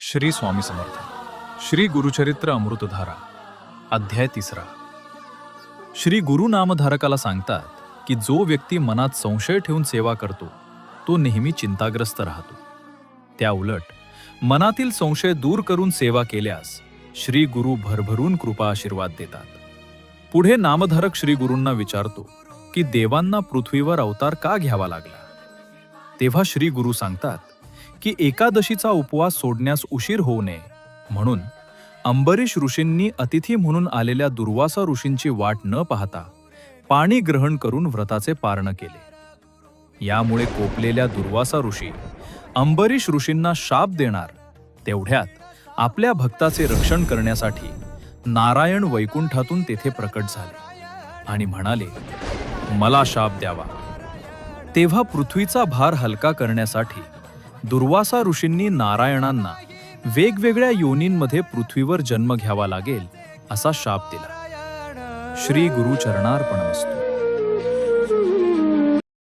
श्री स्वामी समर्थ. श्री गुरुचरित्र अमृतधारा अध्याय 3. श्री गुरु नामधारकाला सांगतात की जो व्यक्ती मनात संशय ठेवून सेवा करतो तो नेहमी चिंताग्रस्त राहतो. त्या उलट मनातील संशय दूर करून सेवा केल्यास श्री गुरु भरभरून कृपा आशीर्वाद देतात. पुढे नामधारक श्री गुरूंना विचारतो की देवांना पृथ्वीवर अवतार का घ्यावा लागला. तेव्हा श्री गुरु सांगतात की एकादशीचा उपवास सोडण्यास उशीर होऊ नये म्हणून अंबरीश ऋषींनी अतिथी म्हणून आलेल्या दुर्वासा ऋषींची वाट न पाहता पाणी ग्रहण करून व्रताचे पारण केले. यामुळे कोपलेल्या दुर्वासा ऋषी अंबरीश ऋषींना शाप देणार तेवढ्यात आपल्या भक्ताचे रक्षण करण्यासाठी नारायण वैकुंठातून तेथे प्रकट झाले आणि म्हणाले, मला शाप द्यावा. तेव्हा पृथ्वीचा भार हलका करण्यासाठी दुर्वासा ऋषींनी नारायणांना वेगवेगळ्या योनींमध्ये पृथ्वीवर जन्म घ्यावा लागेल असा शाप दिला. श्री गुरु चरणार्पणमस्तु.